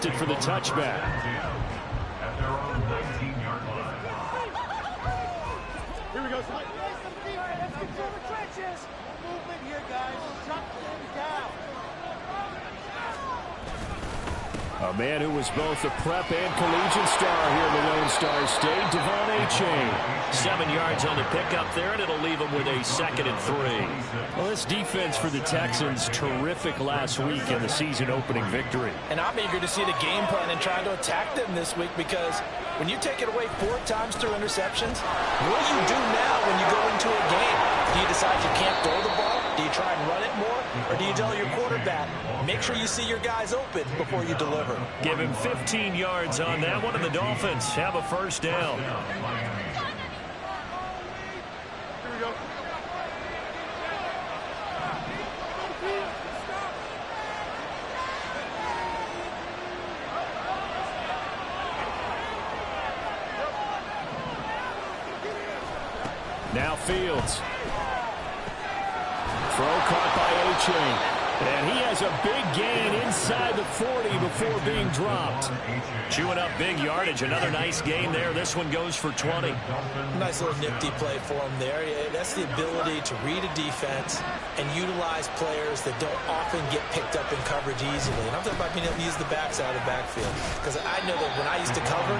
selected for the touchback. At their own 19-yard line. Here we go. Let's get to the trenches. Movement here, guys. Shut them down. A man who was both a prep and collegiate star here in the Lone Star State, Devon Achane. 7 yards on the pickup there, and it'll leave him with a 2nd and 3. Well, this defense for the Texans, terrific last week in the season-opening victory. And I'm eager to see the game plan and try to attack them this week, because when you take it away 4 times through interceptions, what do you do now when you go into a game? Do you decide you can't throw the ball? Do you try and run it more? Or do you tell your quarterback, make sure you see your guys open before you deliver? Give him 15 yards on that one, and the Dolphins have a first down. Now Fields. Throw caught by Achane. And he has a big gain inside the 40 before being dropped. Chewing up big yardage. Another nice gain there. This one goes for 20. Nice little nifty play for him there. That's the ability to read a defense and utilize players that don't often get picked up in coverage easily. And I'm talking about being able to use the backside of the backfield. Because I know that when I used to cover,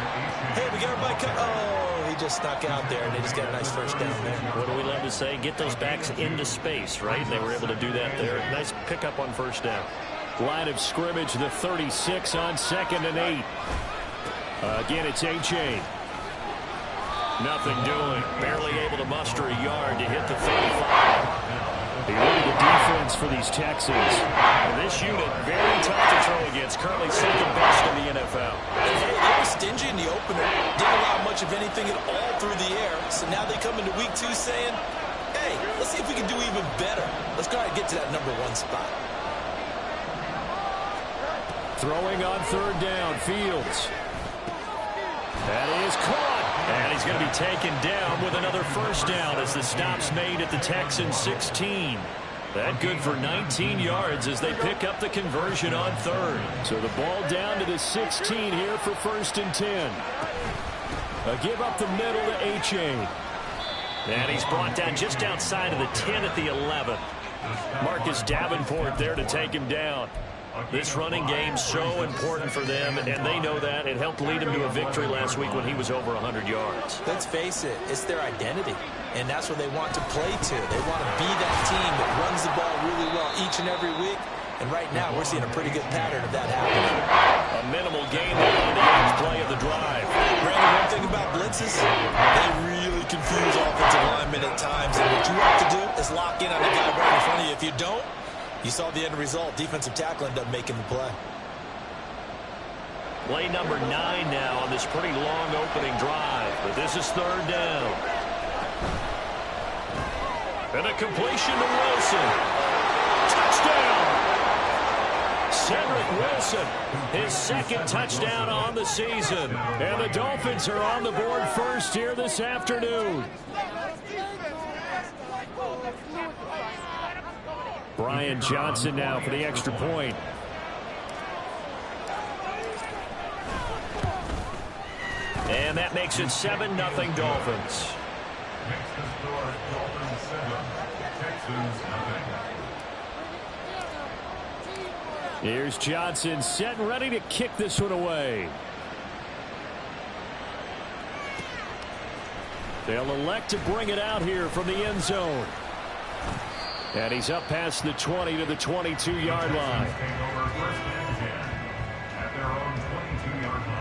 hey, we got everybody cut. Oh, he just snuck out there, and they just got a nice first down there. What do we love to say? Get those backs into space, right? They were able to do that there. Nice pickup on first down. Line of scrimmage, the 36 on 2nd and 8. Again, it's Achane. Nothing doing. Barely able to muster a yard to hit the 35. The only defense for these Texans. And this unit, very tough to throw against. Currently 2nd best in the NFL. And hey, they were stingy in the opener. Didn't allow much of anything at all through the air. So now they come into week 2 saying, hey, let's see if we can do even better. Let's go ahead and get to that number 1 spot. Throwing on 3rd down, Fields. That is caught. And he's going to be taken down with another first down as the stop's made at the Texans 16. That good for 19 yards as they pick up the conversion on 3rd. So the ball down to the 16 here for 1st and 10. A give up the middle to Achane. And he's brought down just outside of the 10 at the 11. Marcus Davenport there to take him down. This running game so important for them, and they know that. It helped lead him to a victory last week when he was over 100 yards. Let's face it, it's their identity, and that's what they want to play to. They want to be that team that runs the ball really well each and every week, and right now we're seeing a pretty good pattern of that happening. A minimal gain there on the last play of the drive. Brandon, one thing about blitzes, they really confuse offensive linemen at times, and what you have to do is lock in on the guy right in front of you. If you don't, you saw the end result. Defensive tackle ended up making the play. Play number 9 now on this pretty long opening drive. But this is 3rd down. And a completion to Wilson. Touchdown! Cedric Wilson, his 2nd touchdown on the season. And the Dolphins are on the board first here this afternoon. Brian Johnson now for the extra point. And that makes it 7-0 Dolphins. Makes the score Dolphins 7, Texans nothing. Here's Johnson set and ready to kick this one away. They'll elect to bring it out here from the end zone. And he's up past the 20 to the 22-yard line. Take over 1st and 10 at their own 22-yard line.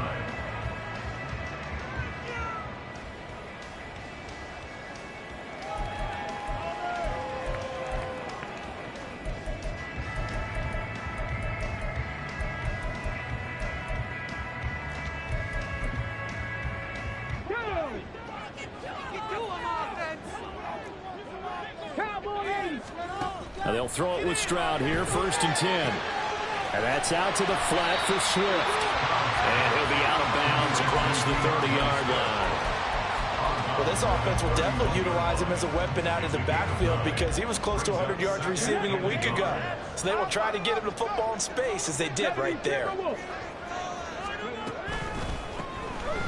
Now they'll throw it with Stroud here, 1st and 10. And that's out to the flat for Swift. And he'll be out of bounds across the 30-yard line. Well, this offense will definitely utilize him as a weapon out in the backfield because he was close to 100 yards receiving a week ago. So they will try to get him the football in space as they did right there.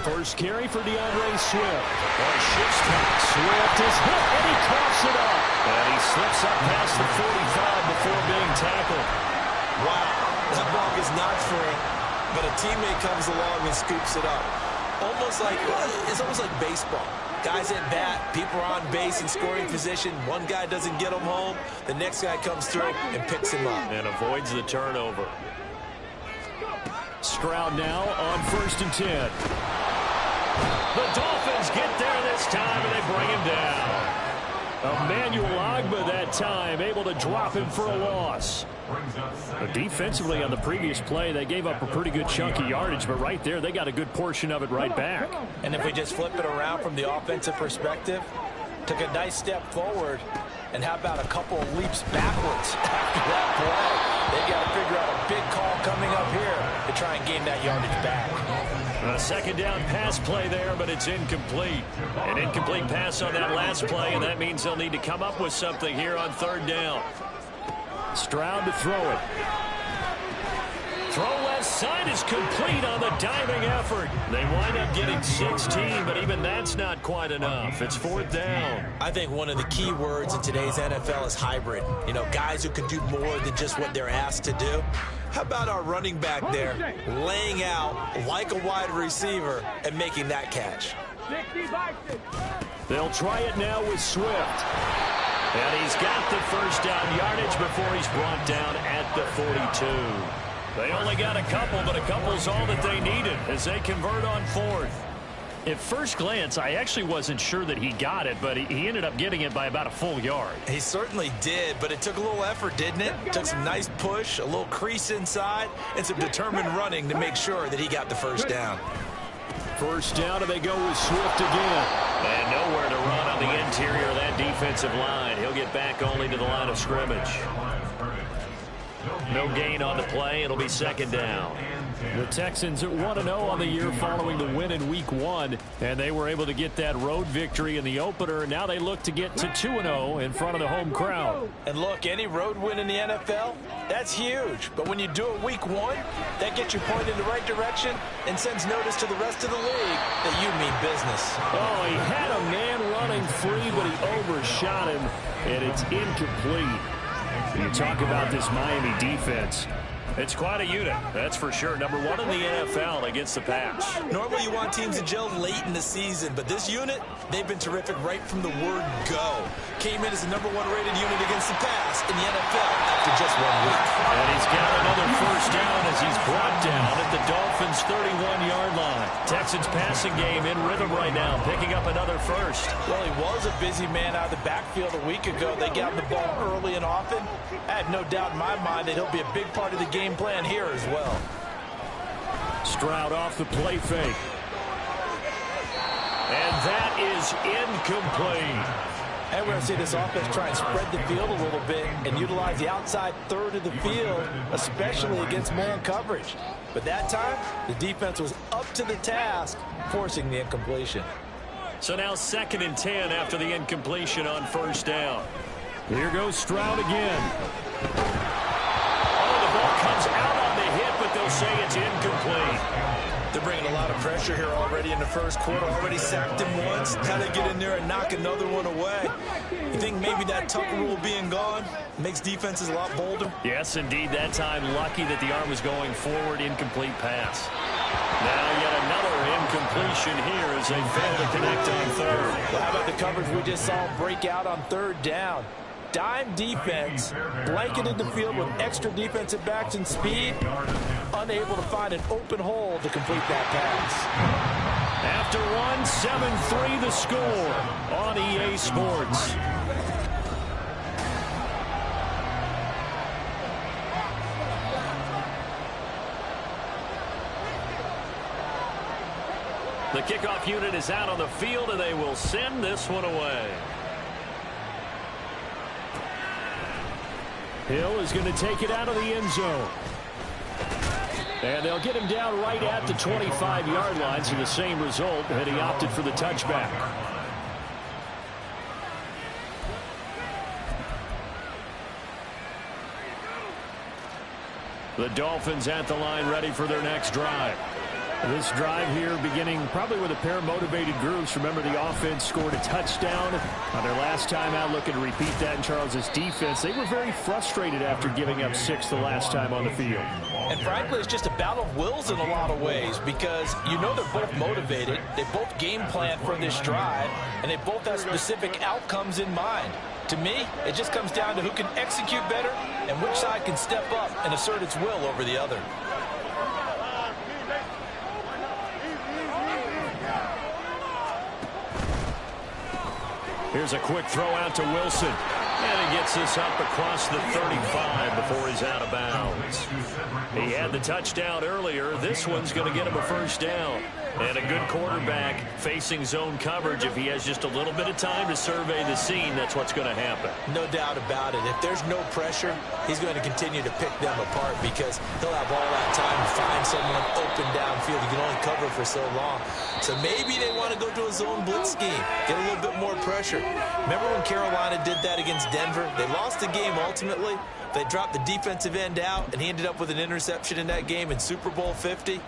First carry for DeAndre Swift. Shifts back. Swift is hit, and he coughs it up. And he slips up past the 45 before being tackled. Wow, that ball is not free, but a teammate comes along and scoops it up. It's almost like baseball. Guys at bat, people are on base in scoring position. One guy doesn't get him home. The next guy comes through and picks him up. And avoids the turnover. Stroud now on 1st and 10. The Dolphins get there this time, and they bring him down. Emmanuel Ogbah that time, able to drop him for a loss. But defensively on the previous play, they gave up a pretty good chunk of yardage, but right there, they got a good portion of it right back. And if we just flip it around from the offensive perspective, took a nice step forward, and how about a couple of leaps backwards after that play? They got to figure out a big call coming up here to try and gain that yardage back. A second down pass play there, but it's incomplete. An incomplete pass on that last play, and that means they'll need to come up with something here on 3rd down. Stroud to throw it. Throw left side is complete on the diving effort. They wind up getting 16, but even that's not quite enough. It's 4th down. I think one of the key words in today's NFL is hybrid. You know, guys who can do more than just what they're asked to do. How about our running back there laying out like a wide receiver and making that catch? They'll try it now with Swift. And he's got the first down yardage before he's brought down at the 42. They only got a couple, but a couple's all that they needed as they convert on 4th. At first glance, I actually wasn't sure that he got it, but he ended up getting it by about a full yard. He certainly did, but it took a little effort, didn't it? Took some nice push, a little crease inside, and some determined running to make sure that he got the first down. First down, and they go with Swift again. And nowhere to run on the interior of that defensive line. He'll get back only to the line of scrimmage. No gain on the play. It'll be 2nd down. The Texans are 1-0 on the year following the win in Week 1, and they were able to get that road victory in the opener. Now they look to get to 2-0 in front of the home crowd. And look, any road win in the NFL, that's huge. But when you do it Week 1, that gets you pointed in the right direction and sends notice to the rest of the league that you mean business. Oh, he had a man running free, but he overshot him, and it's incomplete. You talk about this Miami defense. It's quite a unit, that's for sure. Number 1 in the NFL against the pass. Normally you want teams to gel late in the season, but this unit, they've been terrific right from the word go. Came in as the #1 rated unit against the pass in the NFL after just 1 week. And he's got another first down as he's brought down at the Dolphins' 31-yard line. Texans passing game in rhythm right now, picking up another first. Well, he was a busy man out of the backfield a week ago. They got the ball early and often. I have no doubt in my mind that he'll be a big part of the game plan here as well. Stroud off the play fake. And that is incomplete. And we're going to see this offense try and spread the field a little bit and utilize the outside third of the field, especially against man coverage. But that time, the defense was up to the task, forcing the incompletion. So now 2nd and 10 after the incompletion on first down. Here goes Stroud again. Oh, the ball comes out on the hit, but they'll say it's incomplete. They're bringing a lot of pressure here already in the first quarter. Already sacked him once. Now they get in there and knock another one away. You think maybe that Tucker rule being gone makes defenses a lot bolder? Yes, indeed. That time, lucky that the arm was going forward. Incomplete pass. Now yet another incompletion here as they fail to connect on 3rd. Well, how about the coverage we just saw break out on 3rd down? Dime defense, blanketed the field with extra defensive backs and speed, unable to find an open hole to complete that pass. After one, 7-3 the score on EA Sports. The kickoff unit is out on the field, and they will send this one away. Hill is going to take it out of the end zone. And they'll get him down right at the 25-yard line, so the same result, and he opted for the touchback. The Dolphins at the line ready for their next drive. This drive here beginning probably with a pair of motivated groups. Remember, the offense scored a touchdown on their last time out, looking to repeat that in Charles's defense. They were very frustrated after giving up 6 the last time on the field. And frankly, it's just a battle of wills in a lot of ways, because you know they're both motivated. They both game plan for this drive, and they both have specific outcomes in mind. To me, it just comes down to who can execute better and which side can step up and assert its will over the other. Here's a quick throw out to Wilson. And he gets this up across the 35 before he's out of bounds. He had the touchdown earlier. This one's going to get him a first down. And a good quarterback facing zone coverage. If he has just a little bit of time to survey the scene, that's what's going to happen. No doubt about it. If there's no pressure, he's going to continue to pick them apart, because he'll have all that time to find someone open downfield. He can only cover for so long. So maybe they want to go to a zone blitz scheme, get a little bit more pressure. Remember when Carolina did that against Denver? They lost the game ultimately. They dropped the defensive end out, and he ended up with an interception in that game in Super Bowl 50.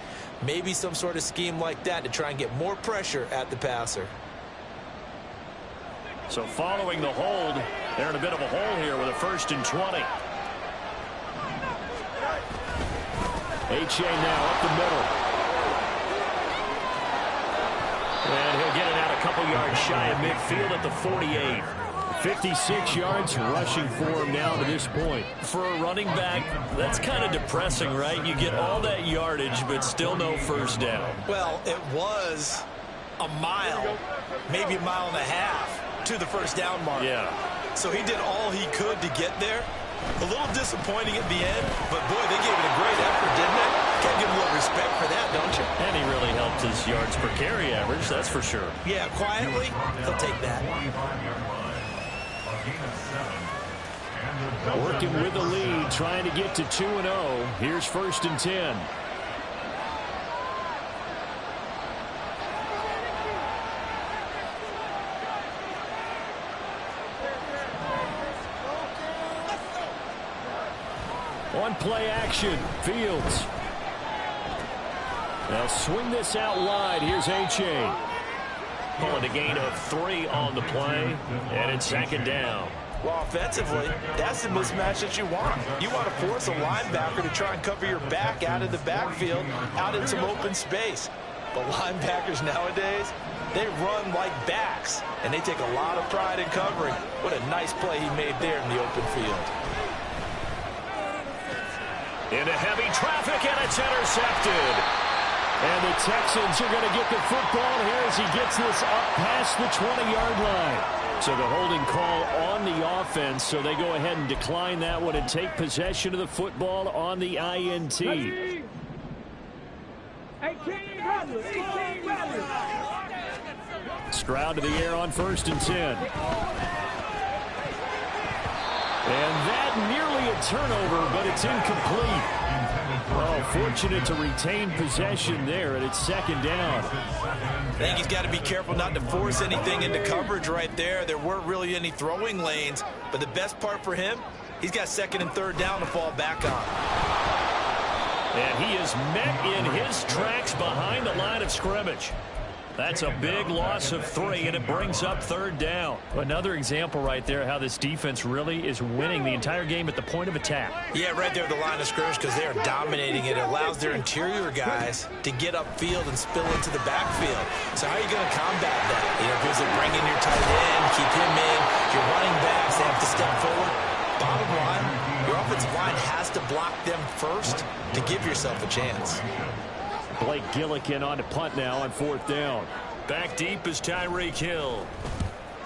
Maybe some sort of scheme like that to try and get more pressure at the passer. So following the hold, they're in a bit of a hole here with a 1st and 20. H.A. now up the middle. And he'll get it out a couple yards shy of midfield at the 48. 56 yards rushing for him now to this point. For a running back, that's kind of depressing, right? You get all that yardage, but still no first down. Well, it was a mile, maybe a mile and a half to the first down mark. Yeah. So he did all he could to get there. A little disappointing at the end, but boy, they gave it a great effort, didn't they? Can't give him a little respect for that, don't you? And he really helped his yards per carry average, that's for sure. Yeah, quietly, he'll take that. Working with the lead, trying to get to 2-0. Here's 1st and 10. On play action, Fields. They'll swing this out wide. Here's H.A. Pulling a gain of 3 on the play, and it's 2nd down. Well, offensively, that's the mismatch that you want. You want to force a linebacker to try and cover your back out of the backfield, out in some open space. But linebackers nowadays, they run like backs, and they take a lot of pride in covering. What a nice play he made there in the open field. Into heavy traffic, and it's intercepted. And the Texans are going to get the football here as he gets this up past the 20-yard line. So the holding call on the offense, so they go ahead and decline that one and take possession of the football on the INT. Stroud to the air on 1st and 10. And that nearly a turnover, but it's incomplete. Oh, fortunate to retain possession there, and it's 2nd down. I think he's got to be careful not to force anything into coverage right there. There weren't really any throwing lanes, but the best part for him, he's got 2nd and 3rd down to fall back on. And he is met in his tracks behind the line of scrimmage. That's a big loss of 3, and it brings up 3rd down. Another example right there how this defense really is winning the entire game at the point of attack. Yeah, right there at the line of scrimmage, because they are dominating it. It allows their interior guys to get upfield and spill into the backfield. So how are you going to combat that? You know, because they're bringing your tight end, keep him in. Your running backs, they have to step forward. Bottom line, your offensive line has to block them first to give yourself a chance. Blake Gillikin on to punt now on 4th down. Back deep is Tyreek Hill.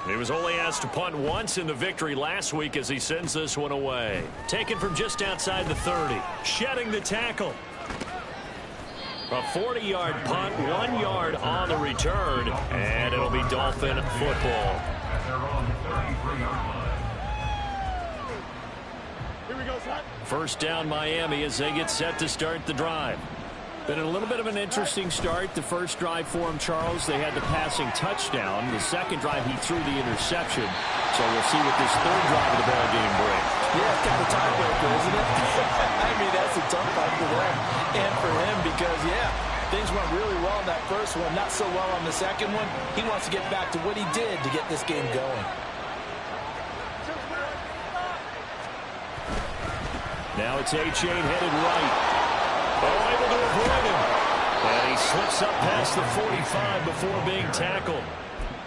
He was only asked to punt once in the victory last week as he sends this one away. Taken from just outside the 30. Shedding the tackle. A 40-yard punt, 1 yard on the return, and it'll be Dolphin football. First down Miami as they get set to start the drive. Been a little bit of an interesting start. The first drive for him, Charles, they had the passing touchdown. The second drive, he threw the interception. So we'll see what this 3rd drive of the ball game brings. Yeah, it's kind of a tiebreaker, isn't it? I mean, that's a tough one for them and for him because, yeah, Things went really well in that first one, not so well on the second one. He wants to get back to what he did to get this game going. Now it's A-Chain headed right. Oh, able to avoid him. And he slips up past the 45 before being tackled.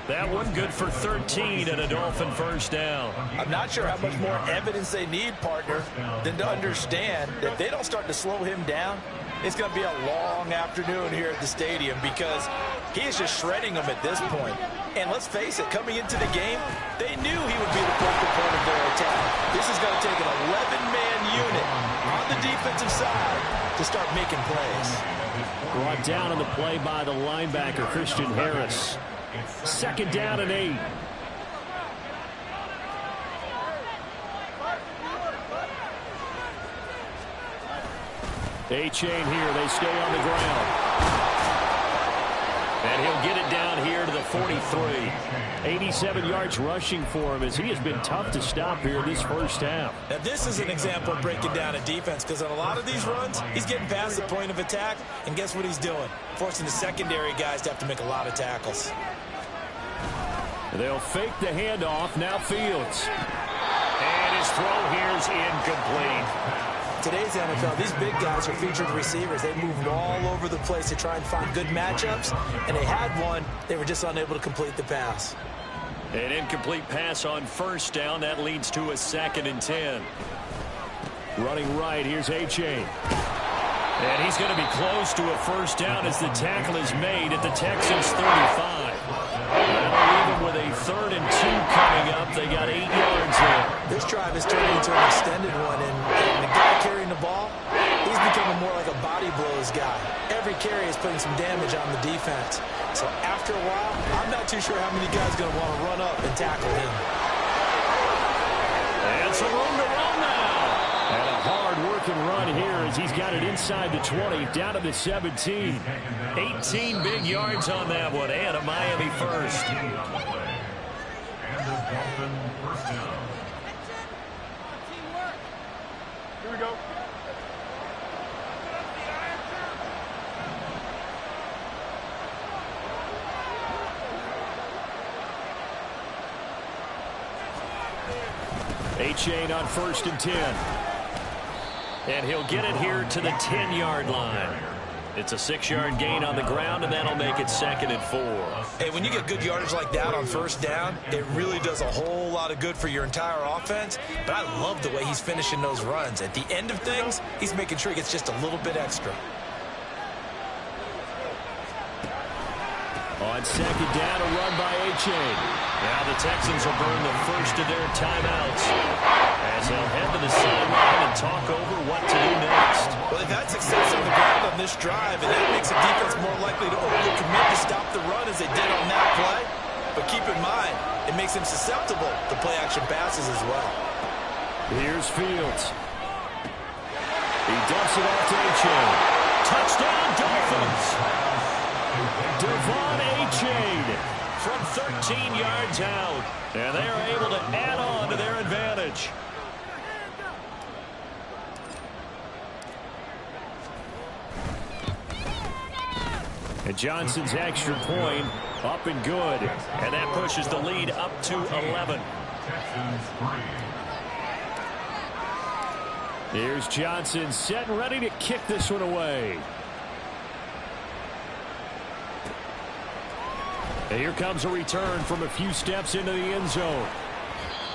That one good for 13 and a Dolphin first down. I'm not sure how much more evidence they need, partner, than to understand that if they don't start to slow him down, it's going to be a long afternoon here at the stadium because he is just shredding them at this point. And let's face it, coming into the game, they knew he would be the focal point of their attack. This is going to take an 11-man unit on the defensive side to start making plays. Brought down on the play by the linebacker, Christian Harris. Second down and 8. A-Chain here. They stay on the ground. And he'll get it down here to the 43. 87 yards rushing for him as he has been tough to stop here this first half. Now, this is an example of breaking down a defense because on a lot of these runs, he's getting past the point of attack, and guess what he's doing? Forcing the secondary guys to have to make a lot of tackles. They'll fake the handoff. Now Fields. And his throw here is incomplete. Today's NFL, these big guys are featured receivers. They moved all over the place to try and find good matchups, and they had one. They were just unable to complete the pass. An incomplete pass on first down. That leads to a 2nd and 10. Running right, here's A-Chain. And he's going to be close to a first down as the tackle is made at the Texans' 35. That'll leave him with a 3rd and 2 coming up. They got 8 yards there. This drive is turning into an extended one, and the guy carrying the ball, he's becoming more like a body blows guy. Every carry is putting some damage on the defense. So after a while, I'm not too sure how many guys are going to want to run up and tackle him. And some room to run now. And a hard-working run here as he's got it inside the 20, down to the 17. 18 big yards on that one, and a Miami first. And the Dolphin first down. Here we go. A-Chain on 1st and 10. And he'll get it here to the 10-yard line. It's a 6-yard gain on the ground, and that'll make it 2nd and 4. Hey, when you get good yardage like that on first down, it really does a whole lot of good for your entire offense. But I love the way he's finishing those runs. At the end of things, he's making sure he gets just a little bit extra. On 2nd down, a run by A-Chain. Now the Texans will burn the first of their timeouts as they'll head to the sideline and talk over what to do next. Well, they've had success on the ground on this drive, and that makes the defense more likely to overcommit to stop the run as they did on that play. But keep in mind, it makes them susceptible to play-action passes as well. Here's Fields. He dumps it off to A-Chain. Touchdown, Dolphins! Devon A-Chain from 13 yards out. And they are able to add on to their advantage. And Johnson's extra point up and good. And that pushes the lead up to 11. Texans 3. Here's Johnson set and ready to kick this one away. And here comes a return from a few steps into the end zone.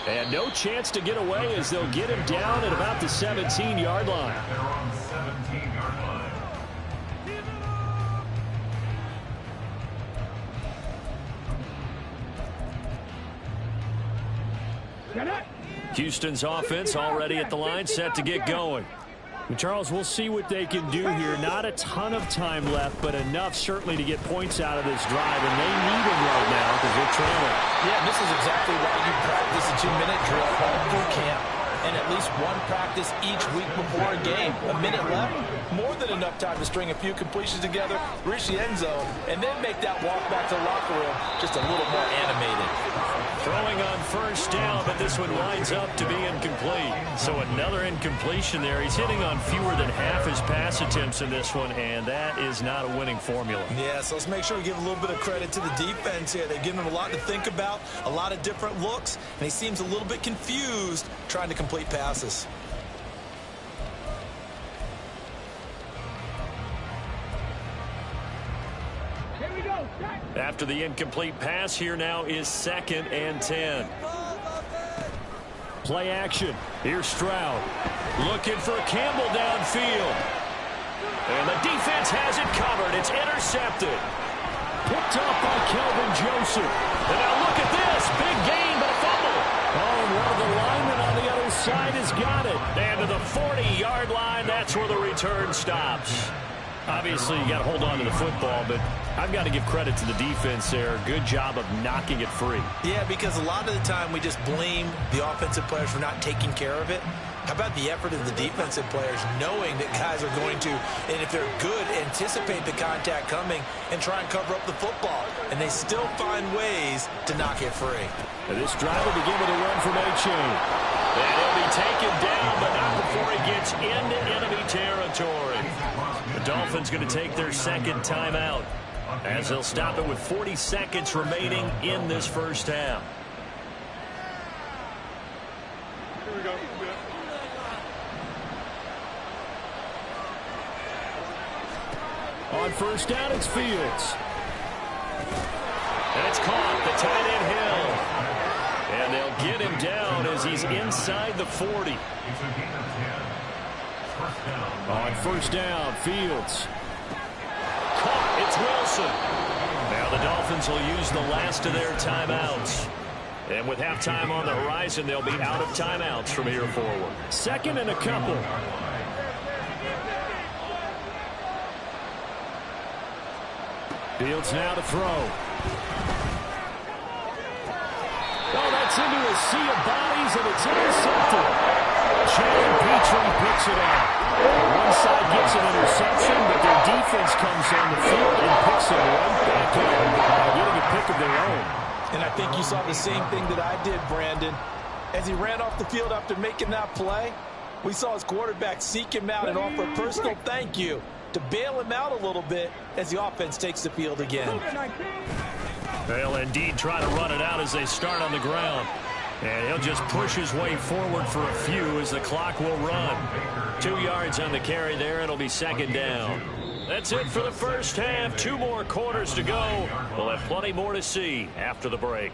And no chance to get away as they'll get him down at about the 17-yard line. They're on the 17-yard line. Houston's offense already at the line, set to get going. And Charles, we'll see what they can do here. Not a ton of time left, but enough certainly to get points out of this drive, and they need them right now because they're trailing. Yeah, this is exactly why you practice a 2-minute drill all through camp, and at least one practice each week before a game. A minute left, more than enough time to string a few completions together, reach the end zone, and then make that walk back to the locker room just a little more animated. Throwing on first down, but this one winds up to be incomplete. So another incompletion there. He's hitting on fewer than half his pass attempts in this one, and that is not a winning formula. Yeah, so let's make sure we give a little bit of credit to the defense here. They've given him a lot to think about, a lot of different looks, and he seems a little bit confused trying to complete passes. After the incomplete pass, here now is 2nd and 10. Play action. Here's Stroud. Looking for Campbell downfield. And the defense has it covered. It's intercepted. Picked up by Kelvin Joseph. And now look at this. Big gain, but a fumble. Oh, and one of the linemen on the other side has got it. And to the 40-yard line, that's where the return stops. Obviously, you got to hold on to the football, but I've got to give credit to the defense there. Good job of knocking it free. Yeah, because a lot of the time we just blame the offensive players for not taking care of it. How about the effort of the defensive players knowing that guys are going to, and if they're good, anticipate the contact coming and try and cover up the football. And they still find ways to knock it free. And this drive will begin with a run from A-Chain. And he'll be taken down, but not before he gets into enemy territory. The Dolphins going to take their 2nd timeout as they'll stop it with 40 seconds remaining in this first half. Here we go. On first down, it's Fields. And it's caught. The tight end Hill. And they'll get him down as he's inside the 40. On first down, Fields. Caught. It's Wilson. Now the Dolphins will use the last of their timeouts. And with halftime on the horizon, they'll be out of timeouts from here forward. 2nd and a couple. Fields now to throw. Oh, that's into a sea of bodies, and it's intercepted. Jalen Petrie picks it up. One side gets an interception, but their defense comes on the field and picks it right back up, getting a pick of their own. And I think you saw the same thing that I did, Brandon. As he ran off the field after making that play, we saw his quarterback seek him out and offer a personal thank you to bail him out a little bit as the offense takes the field again. They'll indeed try to run it out as they start on the ground. And he'll just push his way forward for a few as the clock will run. 2 yards on the carry there. It'll be 2nd down. That's it for the first half. 2 more quarters to go. We'll have plenty more to see after the break.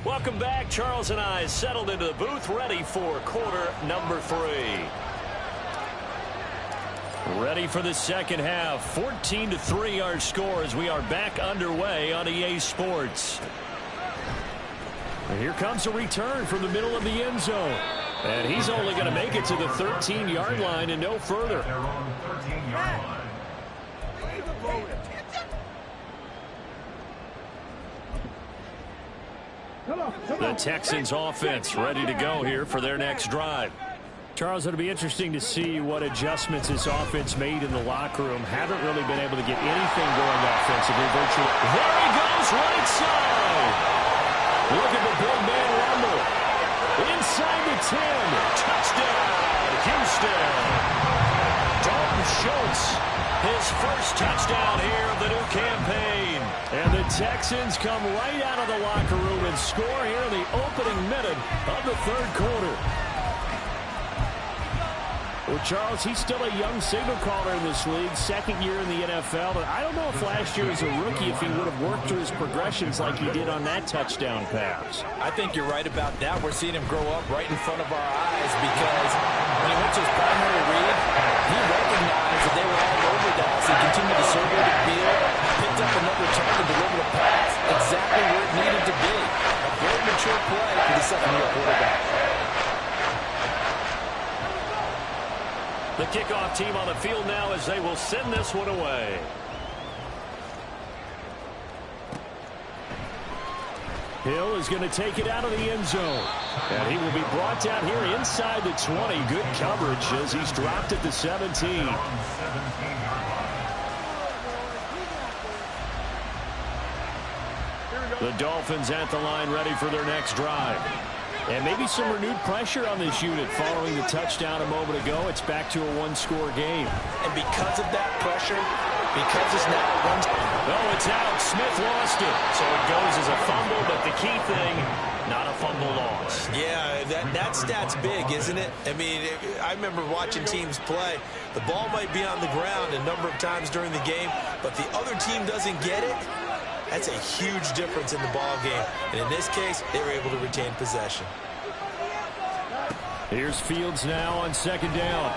Welcome back. Charles and I settled into the booth, ready for quarter number 3. Ready for the second half. 14-3 our score as we are back underway on EA Sports. And here comes a return from the middle of the end zone. And he's only going to make it to the 13-yard line and no further. Their own 13-yard line. The Texans offense ready to go here for their next drive. Charles, it'll be interesting to see what adjustments this offense made in the locker room. Haven't really been able to get anything going offensively. Virtually. There he goes, right side. Look at the big man rumble. Inside the 10. Touchdown, Houston. Dalton Schultz, his first touchdown here of the new campaign. And the Texans come right out of the locker room and score here in the opening minute of the 3rd quarter. Well, Charles, he's still a young signal caller in this league, 2nd year in the NFL. But I don't know if last year as a rookie, if he would have worked through his progressions like he did on that touchdown pass. I think you're right about that. We're seeing him grow up right in front of our eyes because when he went to his primary read, he recognized that they were all over that. So he continued to survey the field, picked up another turn and delivered a pass exactly where it needed to be. A very mature play for the 2nd-year quarterback. The kickoff team on the field now as they will send this one away. Hill is going to take it out of the end zone. And he will be brought down here inside the 20. Good coverage as he's dropped at the 17. The Dolphins at the line ready for their next drive. And maybe some renewed pressure on this unit following the touchdown a moment ago. It's back to a one-score game. And because of that pressure, because it's now a one... Oh, it's out. Smith lost it. So it goes as a fumble, but the key thing, not a fumble loss. Yeah, that stat's big, isn't it? I mean, I remember watching teams play. The ball might be on the ground a number of times during the game, but the other team doesn't get it. That's a huge difference in the ball game. And in this case, they were able to retain possession. Here's Fields now on second down.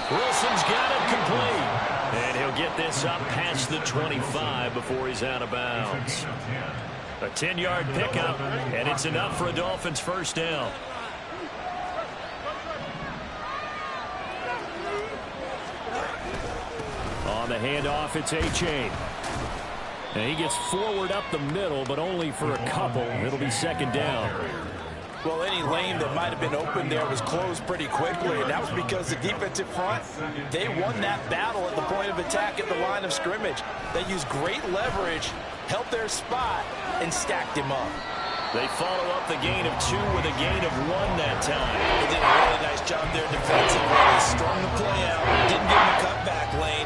Wilson's got it complete. And he'll get this up past the 25 before he's out of bounds. A 10-yard pickup, and it's enough for a Dolphins first down. On the handoff, it's A-Chain. And he gets forward up the middle, but only for a couple. It'll be second down. Well, any lane that might have been open there was closed pretty quickly, and that was because the defensive front, they won that battle at the point of attack at the line of scrimmage. They used great leverage, held their spot, and stacked him up. They follow up the gain of 2 with a gain of 1 that time. They did a really nice job there defensively. They strung the play out, didn't give him a cutback lane.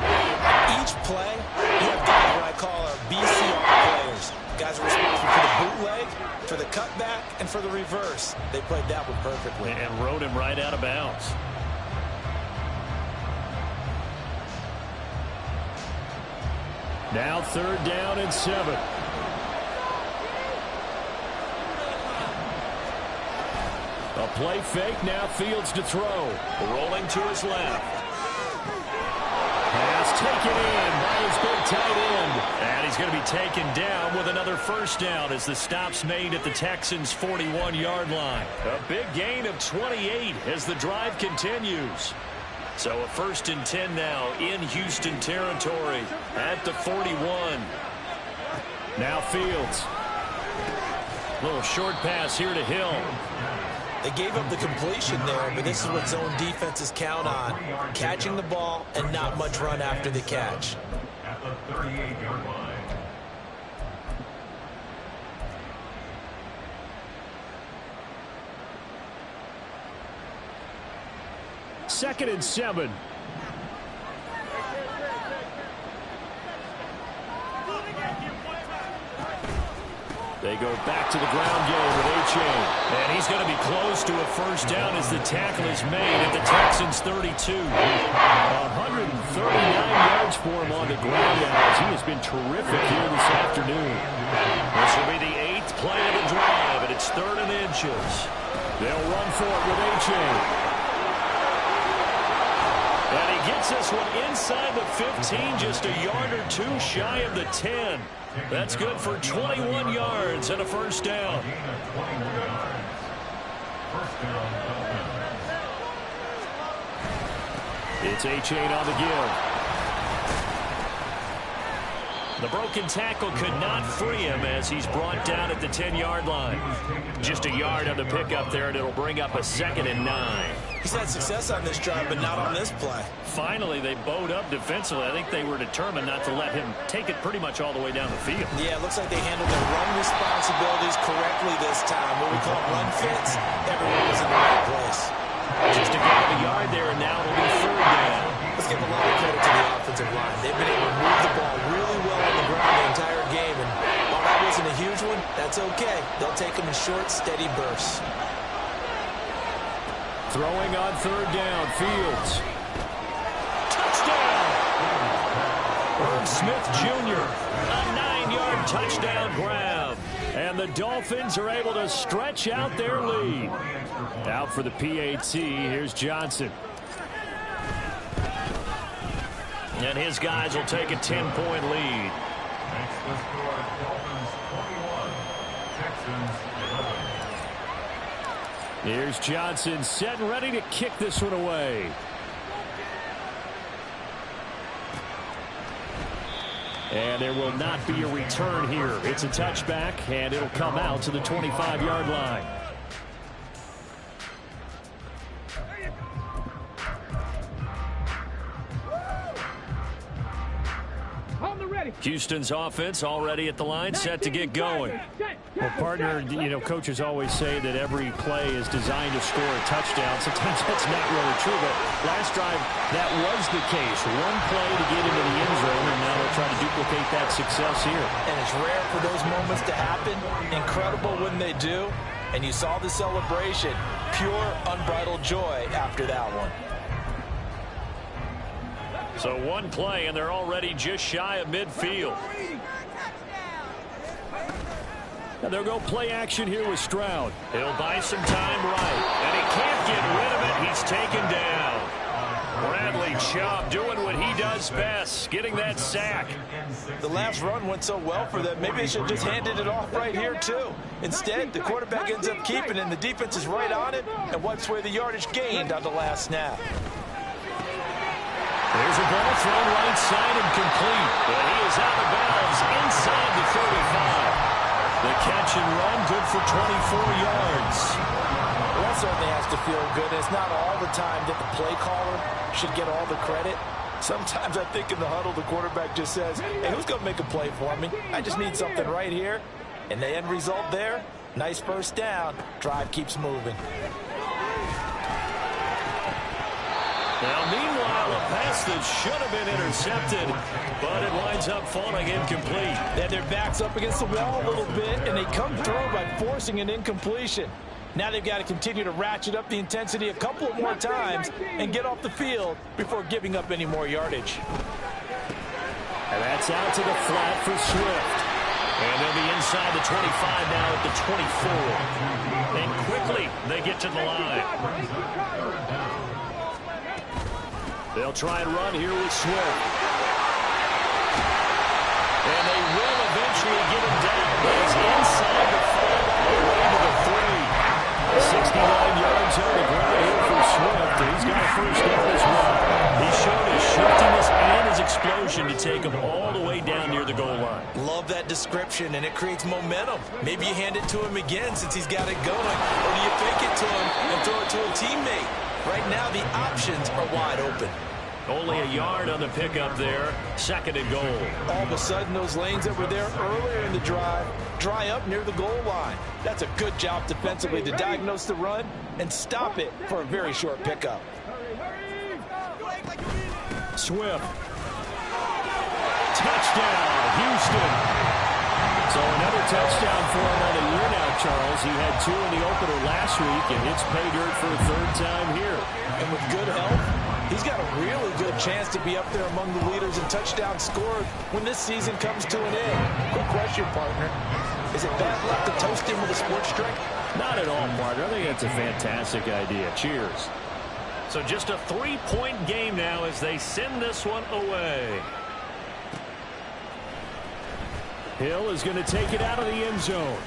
Each play, you have guys what I call our BCR players. Guys are responsible for the bootleg, for the cutback, and for the reverse. They played that one perfectly. And rode him right out of bounds. Now third down and 7. A play fake, now Fields to throw. Rolling to his left. Pass taken in by his big tight end. And he's going to be taken down with another first down as the stop's made at the Texans' 41-yard line. A big gain of 28 as the drive continues. So a 1st and 10 now in Houston territory at the 41. Now Fields. Little short pass here to Hill. They gave up the completion there, but this is what zone defenses count on. Catching the ball and not much run after the catch. At the 38-yard line. Second and 7. They go back to the ground game with A-Chain. And he's going to be close to a first down as the tackle is made at the Texans' 32. 139 yards for him on the ground now as he has been terrific here this afternoon. This will be the 8th play of the drive, and it's 3rd and inches. They'll run for it with A-Chain. And he gets this one inside the 15, just a yard or 2 shy of the 10. That's good for 21 yards and a first down. It's A-Chain on the give. The broken tackle could not free him as he's brought down at the 10-yard line. Just a yard on the pickup there, and it'll bring up a 2nd and 9. He's had success on this drive, but not on this play. Finally, they bowed up defensively. I think they were determined not to let him take it pretty much all the way down the field. Yeah, it looks like they handled their run responsibilities correctly this time. What we call run fits, everyone was in the right place. Just a gain of a yard there, and now it'll be 3rd down. Let's give a lot of credit to the offensive line. They've been able to move the ball really well on the ground the entire game, and while that wasn't a huge one, that's okay. They'll take them in short, steady bursts. Throwing on 3rd down, Fields. Touchdown! Irv Smith Jr., a 9-yard touchdown grab. And the Dolphins are able to stretch out their lead. Out for the PAT, here's Johnson. And his guys will take a 10-point lead. Next, the score is Dolphins 21, Texans 11. Here's Johnson set and ready to kick this one away. And there will not be a return here. It's a touchback, and it'll come out to the 25-yard line. Houston's offense already at the line, set to get going. Well, partner, coaches always say that every play is designed to score a touchdown. Sometimes that's not really true, but last drive, that was the case. One play to get into the end zone, and now they'll try to duplicate that success here. And it's rare for those moments to happen. Incredible when they do. And you saw the celebration. Pure, unbridled joy after that one. So one play, and they're already just shy of midfield. And they'll go play action here with Stroud. He'll buy some time right. And he can't get rid of it. He's taken down. Bradley Chubb doing what he does best, getting that sack. The last run went so well for them. Maybe they should have just handed it off right here, too. Instead, the quarterback ends up keeping it, and the defense is right on it and wipes away the yardage gained on the last snap. There's a ball thrown right side and complete. But he is out of bounds inside the 35. The catch and run good for 24 yards. Well, that certainly has to feel good. It's not all the time that the play caller should get all the credit. Sometimes I think in the huddle the quarterback just says, hey, who's going to make a play for me? I just need something right here. And the end result there, nice first down. Drive keeps moving. Now, meanwhile, a pass that should have been intercepted, but it winds up falling incomplete. They had their backs up against the wall a little bit, and they come through by forcing an incompletion. Now they've got to continue to ratchet up the intensity a couple of more times and get off the field before giving up any more yardage. And that's out to the flat for Swift. And they'll be inside the 25 now at the 24. And quickly, they get to the line. They'll try and run here with Swift. And they will eventually get him down. He's inside the 5 all the way to the 3. 69 yards on the ground here for Swift. He's got a first down as well. He showed his shiftiness and his explosion to take him all the way down near the goal line. Love that description, and it creates momentum. Maybe you hand it to him again since he's got it going, or do you fake it to him and throw it to a teammate? Right now, the options are wide open. Only a yard on the pickup there. Second and goal. All of a sudden, those lanes that were there earlier in the drive dry up near the goal line. That's a good job defensively to diagnose the run and stop it for a very short pickup. Swift. Touchdown, Houston. So another touchdown for him on the year now, Charles. He had 2 in the opener last week, and hits pay dirt for a third time here. And with good health, he's got a really good chance to be up there among the leaders in touchdowns scored when this season comes to an end. Quick question, partner. Is it bad luck to toast him with a sports drink? Not at all, partner. I think that's a fantastic idea. Cheers. So just a 3-point game now as they send this one away. Hill is going to take it out of the end zone.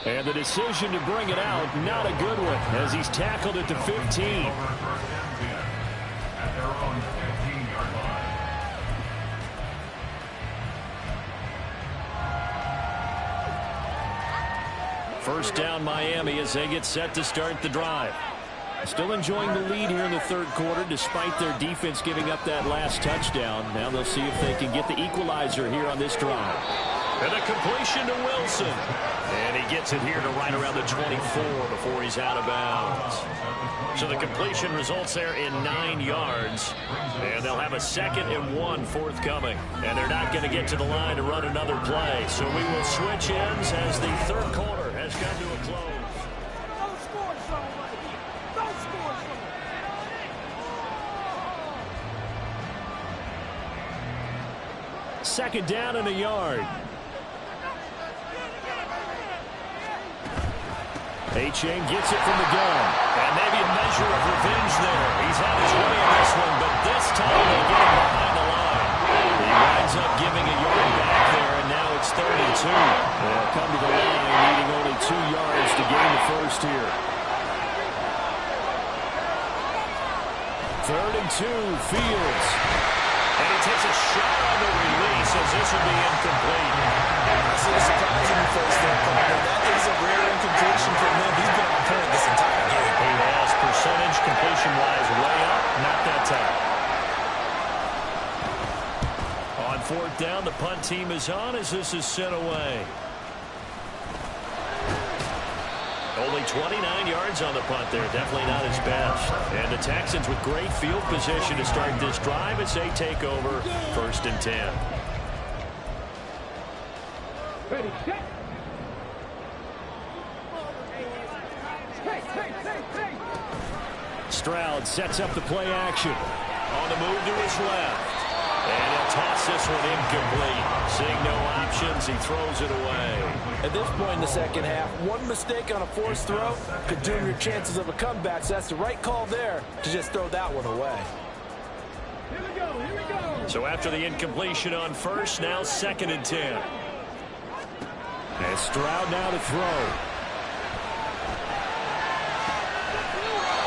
And the decision to bring it out, not a good one, as he's tackled at the 15. At their own 15-yard line. First down, Miami, as they get set to start the drive. Still enjoying the lead here in the third quarter, despite their defense giving up that last touchdown. Now they'll see if they can get the equalizer here on this drive. And a completion to Wilson. And he gets it here to right around the 24 before he's out of bounds. So the completion results there in 9 yards. And they'll have a 2nd and 1 forthcoming. And they're not going to get to the line to run another play. So we will switch ends as the third quarter has come to a close. Second down and a yard. A-Chain gets it from the gun. And maybe a measure of revenge there. He's had his way in this one, but this time they get him behind the line. He winds up giving a yard back there, and now it's 3rd and 2. They'll come to the line needing only 2 yards to gain the first here. 3rd and 2, Fields. And he takes a shot on the release as this will be incomplete. I see the surprise in your face there, partner. That is a rare incompletion from him. He's been on point this entire game. He has percentage completion-wise way up, not that time. On fourth down, the punt team is on as this is sent away. Only 29 yards on the punt there. Definitely not his best. And the Texans with great field position to start this drive as they take over 1st and 10. Ready, set. Stroud sets up the play action. On the move to his left. And he'll toss this one incomplete. Seeing no options, he throws it away. At this point in the second half, one mistake on a forced throw could doom your chances of a comeback. So that's the right call there to just throw that one away. Here we go, here we go. So after the incompletion on first, now 2nd and 10. And Stroud now to throw.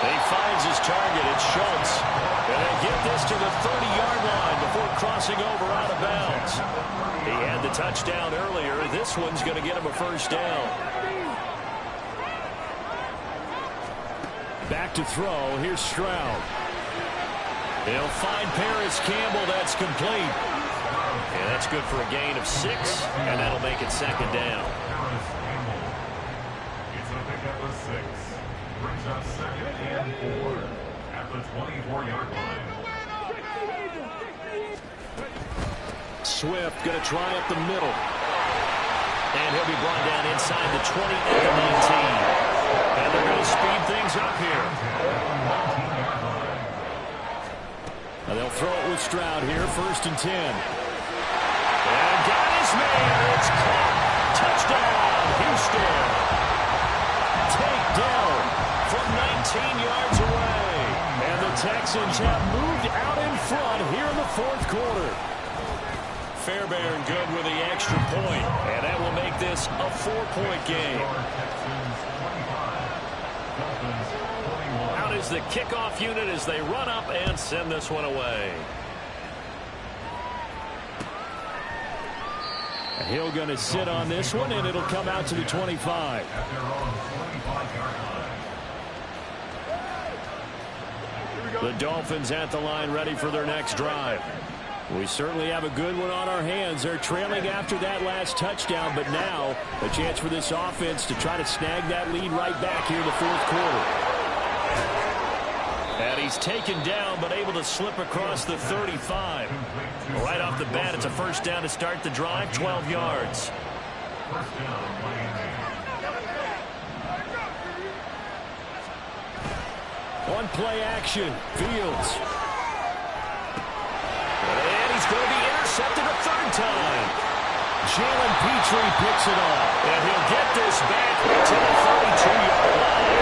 He finds his target. It's Schultz. And they get this to the 30-yard line before crossing over out of bounds. He had the touchdown earlier. This one's going to get him a first down. Back to throw. Here's Stroud. He'll find Paris Campbell. That's complete. And that's good for a gain of 6, and that'll make it 2nd down. It's a pickup of 6. Brings up 2nd and 4 at the 24-yard line. Swift going to try up the middle. And he'll be brought down inside the 20 at the 19. And they're going to speed things up here. Now they'll throw it with Stroud here, 1st and 10. And got his man. It's caught. Touchdown, Houston. Takedown from 19 yards away. And the Texans have moved out in front here in the 4th quarter. Fairbairn good with the extra point. And that will make this a 4-point game. Out is the kickoff unit as they run up and send this one away. Hill going to sit on this one, and it'll come out to the 25. The Dolphins at the line ready for their next drive. We certainly have a good one on our hands. They're trailing after that last touchdown, but now a chance for this offense to try to snag that lead right back here in the 4th quarter. And he's taken down, but able to slip across the 35. Right off the bat, it's a first down to start the drive, 12 yards. On play action, Fields. And he's going to be intercepted a 3rd time. Jalen Petrie picks it up. And he'll get this back to the 32-yard line.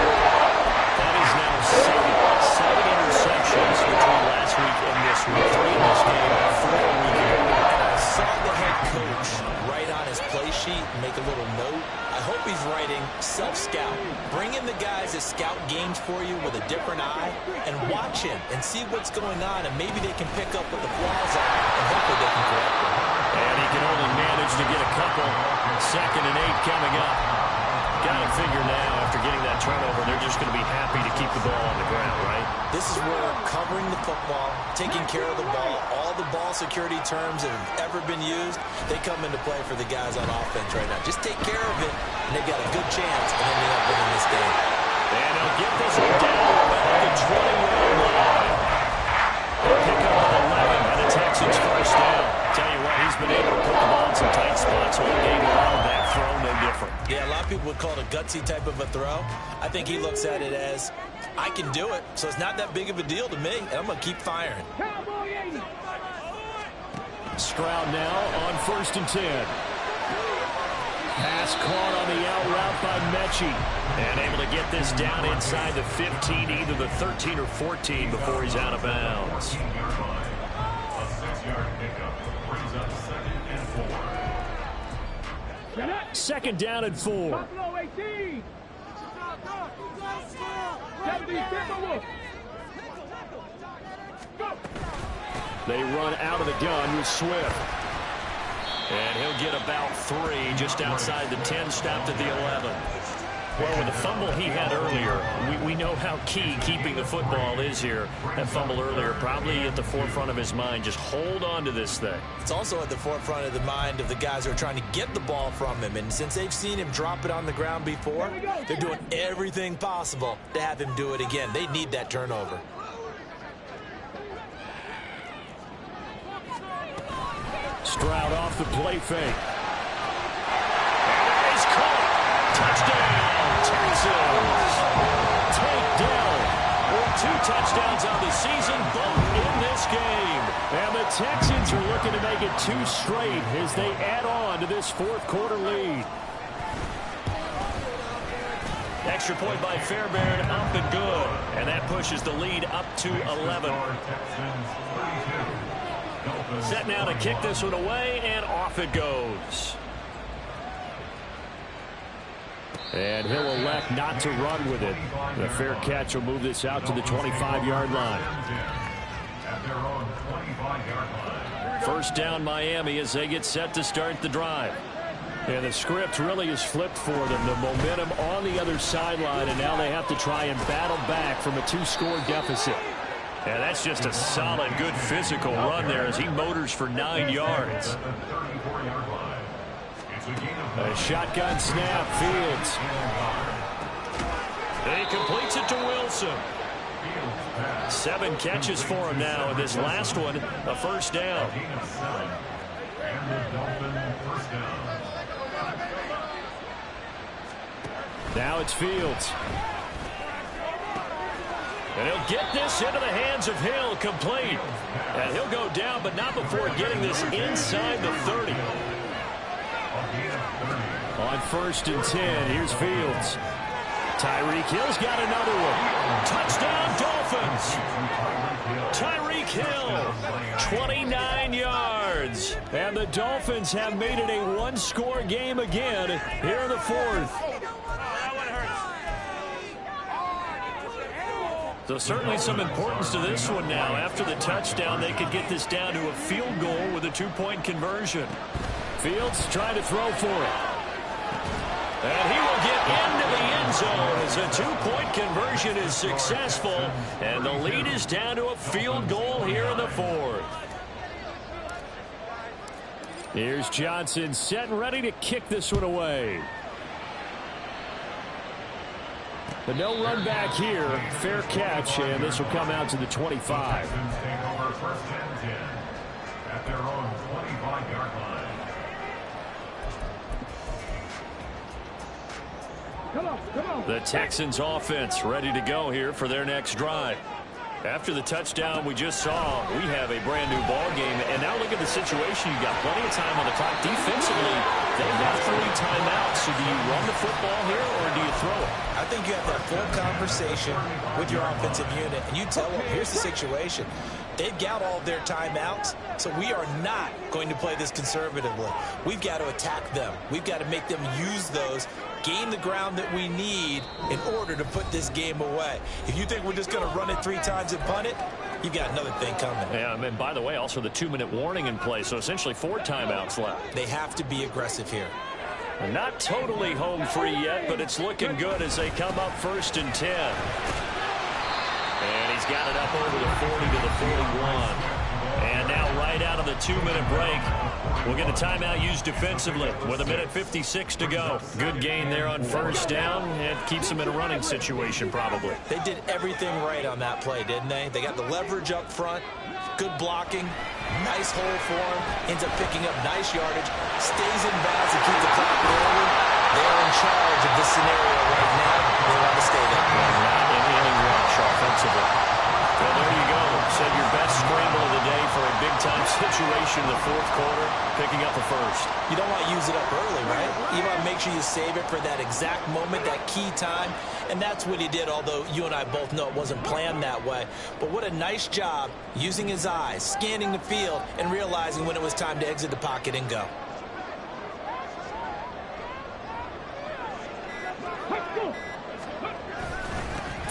That is now 7 interceptions between last week and this week. 3 in this game, 4 weekend. I saw the head coach write on his play sheet, make a little note. I hope he's writing self-scout. Bring in the guys that scout games for you with a different eye and watch him and see what's going on, and maybe they can pick up what the flaws are and hopefully they can correct them. And he can only manage to get a couple. 2nd and 8 coming up. Got to figure now, after getting that turnover, they're just going to be happy to keep the ball on the ground, right? This is where covering the football, taking care of the ball, all the ball security terms that have ever been used, they come into play for the guys on offense right now. Just take care of it, and they've got a good chance of ending up winning this game. And he'll get this one down about the 20-yard line. Pick up on 11, and the Texans first down. Tell you what, he's been able to put the ball in some tight spots all game long. That throw, no different. Yeah, a lot of people would call it a gutsy type of a throw. I think he looks at it as, I can do it, so it's not that big of a deal to me, and I'm going to keep firing. Stroud now on 1st and 10. Pass caught on the out route by Mechie. And able to get this down inside the 15, either the 13 or 14 before he's out of bounds. A 6-yard pickup brings up 2nd and 4. 2nd down and 4. Buffalo 18. 70, They run out of the gun with Swift. And he'll get about 3 just outside the 10, stopped at the 11. Well, with the fumble he had earlier, we know how key keeping the football is here. That fumble earlier probably at the forefront of his mind. Just hold on to this thing. It's also at the forefront of the mind of the guys who are trying to get the ball from him. And since they've seen him drop it on the ground before, they're doing everything possible to have him do it again. They need that turnover. Stroud off the play fake. And he's caught. Touchdown, Texans. Takedown. With 2 touchdowns on the season, both in this game. And the Texans are looking to make it 2 straight as they add on to this 4th quarter lead. Extra point by Fairbairn, up and good. And that pushes the lead up to 11. Set now to kick this one away, and off it goes. And he'll elect not to run with it. The fair catch will move this out to the 25-yard line. First down Miami as they get set to start the drive. And the script really is flipped for them. The momentum on the other sideline, and now they have to try and battle back from a 2-score deficit. And that's just a solid, good physical run there as he motors for 9 yards. A shotgun snap, Fields. He completes it to Wilson. 7 catches for him now, and this last one, a first down. Now it's Fields. And he'll get this into the hands of Hill, complete. And he'll go down, but not before getting this inside the 30. On 1st and 10, here's Fields. Tyreek Hill's got another one. Touchdown, Dolphins. Tyreek Hill, 29 yards. And the Dolphins have made it a 1-score game again here in the 4th. So certainly some importance to this one now. After the touchdown, they could get this down to a field goal with a 2-point conversion. Fields trying to throw for it. And he will get into the end zone as a 2-point conversion is successful. And the lead is down to a field goal here in the 4th. Here's Johnson set and ready to kick this one away. But no run back here. Fair catch, and this will come out to the 25. Texans take over 1st and 10 at their own 25-yard line. The Texans offense ready to go here for their next drive. After the touchdown we just saw, we have a brand new ball game. And now look at the situation. You've got plenty of time on the clock. Defensively, they have 3 timeouts. So do you run the football here or do you throw it? I think you have that full conversation with your offensive unit, and you tell them, here's the situation. They've got all of their timeouts, so we are not going to play this conservatively. We've got to attack them. We've got to make them use those, gain the ground that we need in order to put this game away. If you think we're just going to run it 3 times and punt it, you've got another thing coming. Yeah, and by the way, also the 2-minute warning in play, so essentially 4 timeouts left. They have to be aggressive here. Not totally home free yet, but it's looking good as they come up 1st and 10. And he's got it up over the 40 to the 41. And now right out of the 2-minute break, we'll get a timeout used defensively with 1:56 to go. Good gain there on 1st down. It keeps them in a running situation probably. They did everything right on that play, didn't they? They got the leverage up front, good blocking, nice hole for him, ends up picking up nice yardage, stays in bounds and keeps the clock rolling. They're in charge of this scenario right now. They want to stay there. Not in any rush offensively. Well, there you go. Said your best scramble of the day for a big-time situation in the 4th quarter, picking up the 1st. You don't want to use it up early, right? You want to make sure you save it for that exact moment, that key time, and that's what he did, although you and I both know it wasn't planned that way. But what a nice job using his eyes, scanning the field, and realizing when it was time to exit the pocket and go.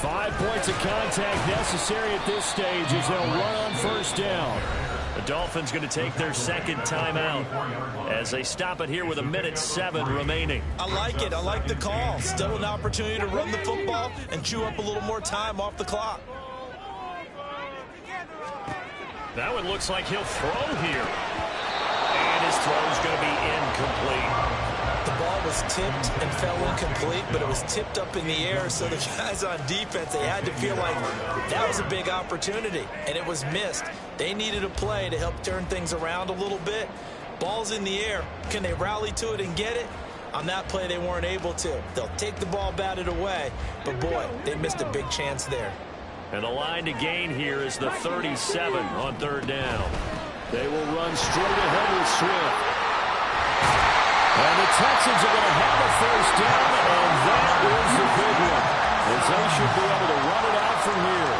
Five points of contact necessary at this stage as they'll run on 1st down. The Dolphins going to take their second timeout as they stop it here with 1:07 remaining. I like it. I like the call. Still an opportunity to run the football and chew up a little more time off the clock. That one looks like he'll throw here. And his throw's going to be incomplete. The ball was tipped and fell incomplete, but it was tipped up in the air, so the guys on defense, they had to feel like that was a big opportunity, and it was missed. They needed a play to help turn things around a little bit. Ball's in the air. Can they rally to it and get it? On that play, they weren't able to. They'll take the ball batted away, but boy, they missed a big chance there. And the line to gain here is the 37 on third down. They will run straight ahead with Swift. And the Texans are going to have a first down, and that is the big one, as they should be able to run it out from here.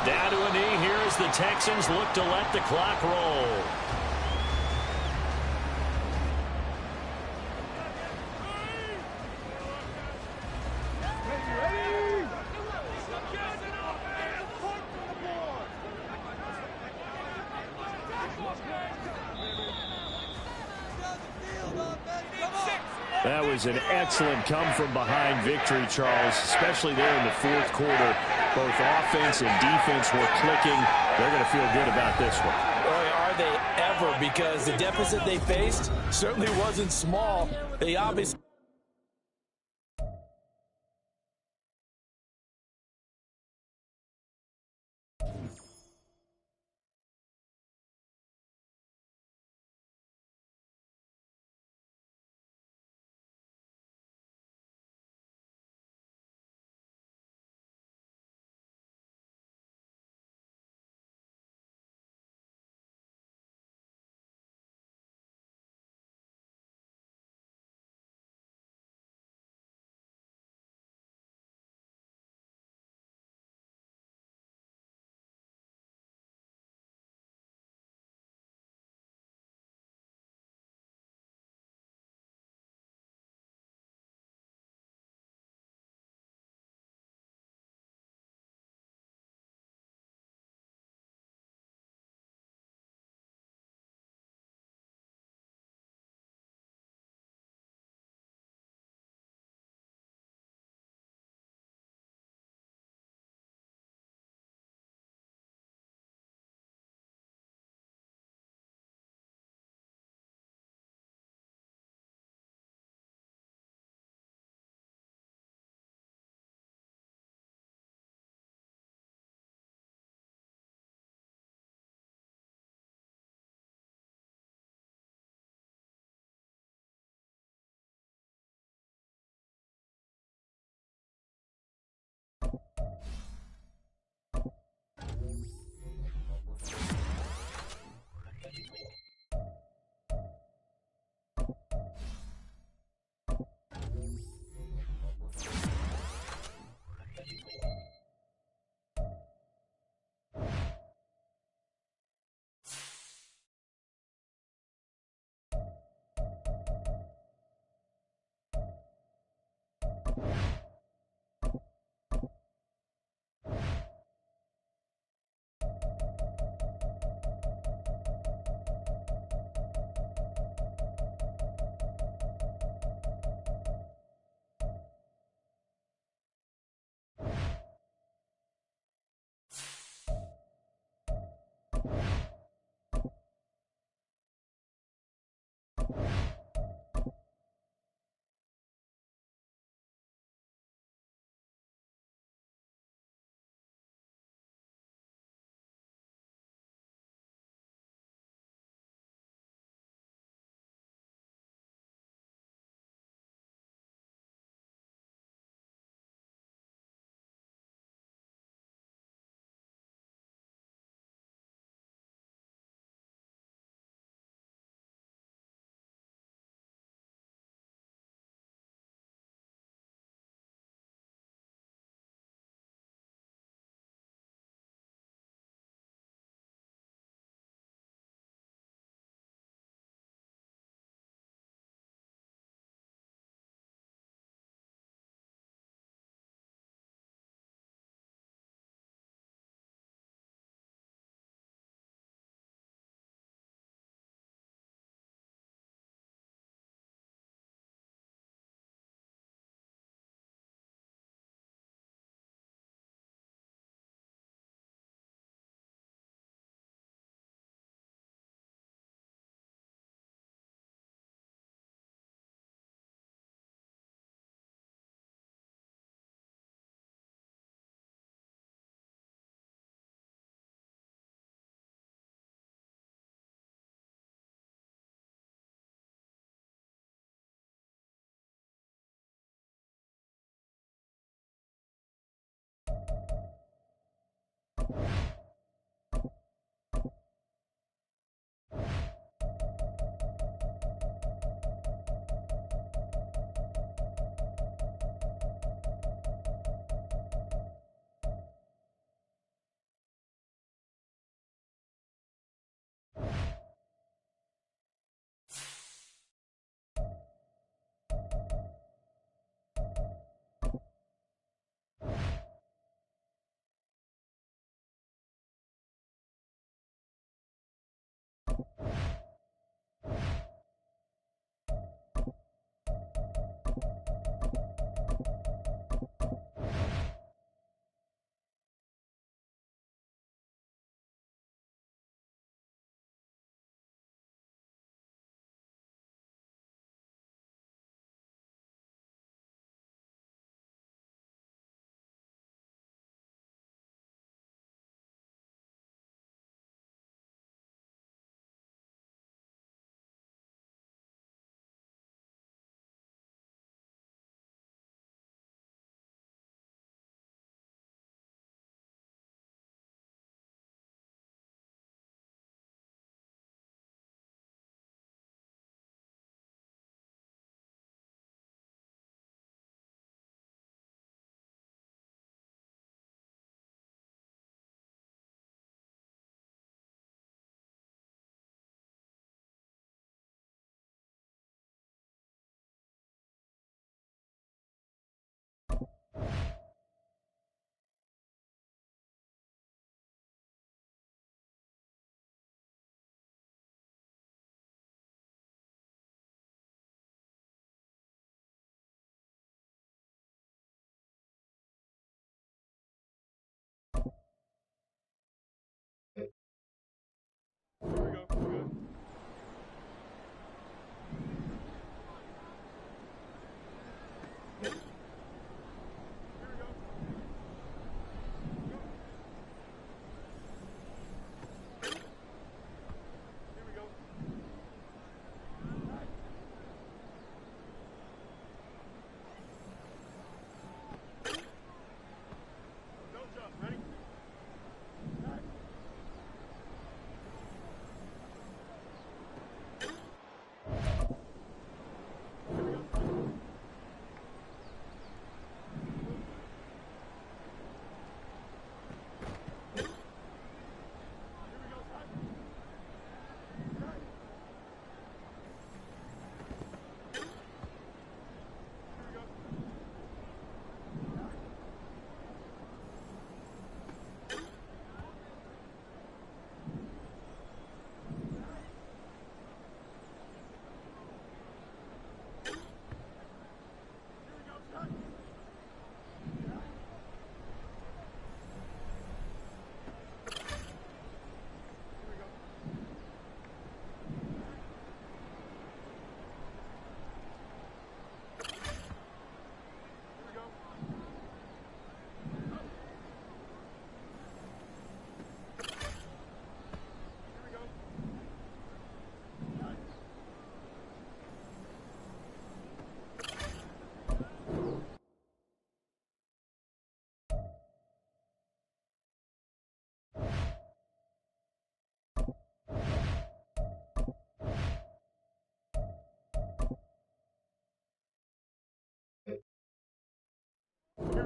Down to a knee here as the Texans look to let the clock roll. That was an excellent come-from-behind victory, Charles, especially there in the fourth quarter. Both offense and defense were clicking. They're going to feel good about this one. Boy, are they ever, because the deficit they faced certainly wasn't small. They obviously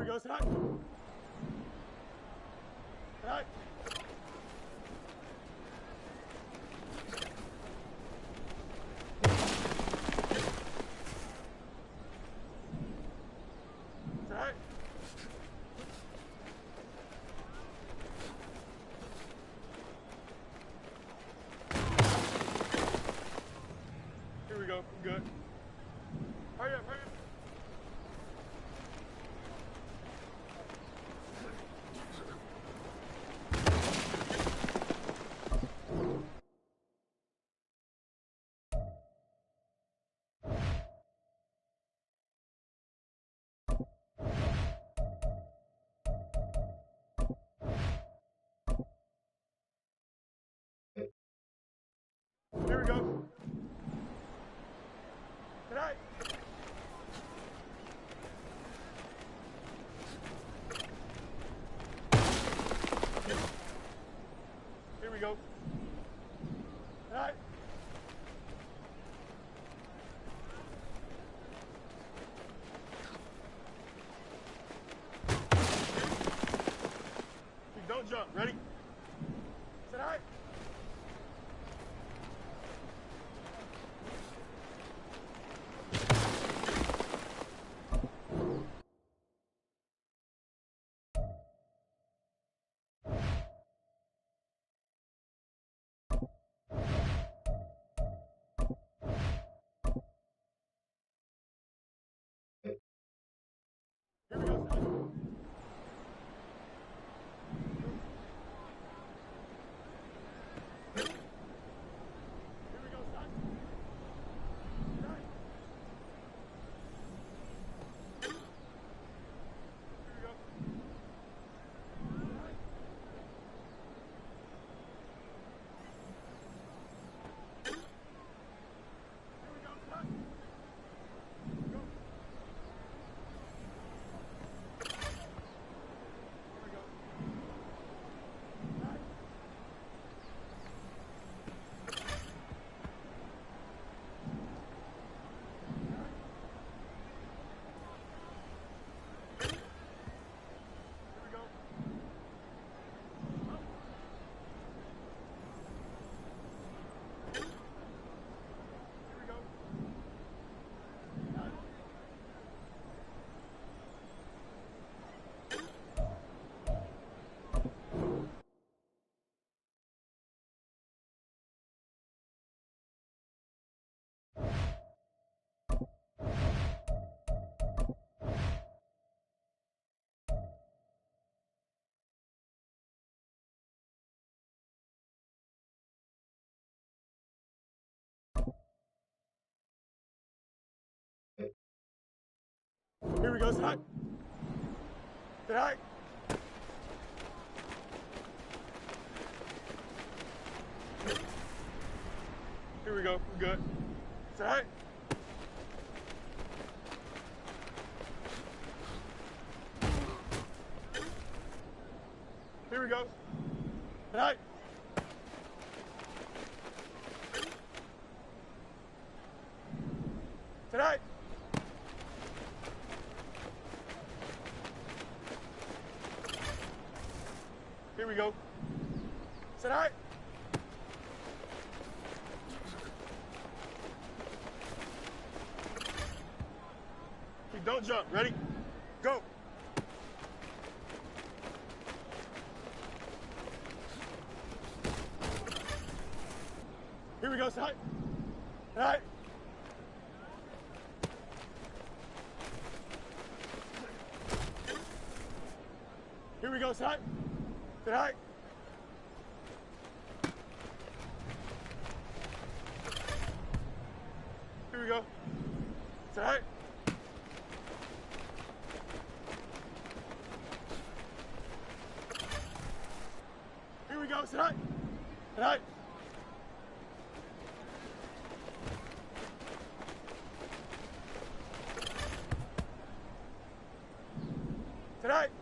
go, sit high. Sit high. Sit high. Here we go. Good. Hurry up, hurry up. Here we go. Good night. Here we go. Good night. Don't jump. Ready? Sit high. Here we go. Sit high. Here we go, son. Sit high. Here we go. Sit high. Here we go, sit high. Go. Here we go. Sit high. Here we go. Up. Here we go. Done. Here we go, sit high. Sit high. Here we go, we're good. Sit high. Here we go. Sit high. Sit high. Here we go. Sit high. Okay, don't jump. Ready? Go. Here we go. Sit high. Sit high. Here we go. Sit high. Sit high. Here we go. Sit high. Here we go. Sit high. Sit high. Sit high.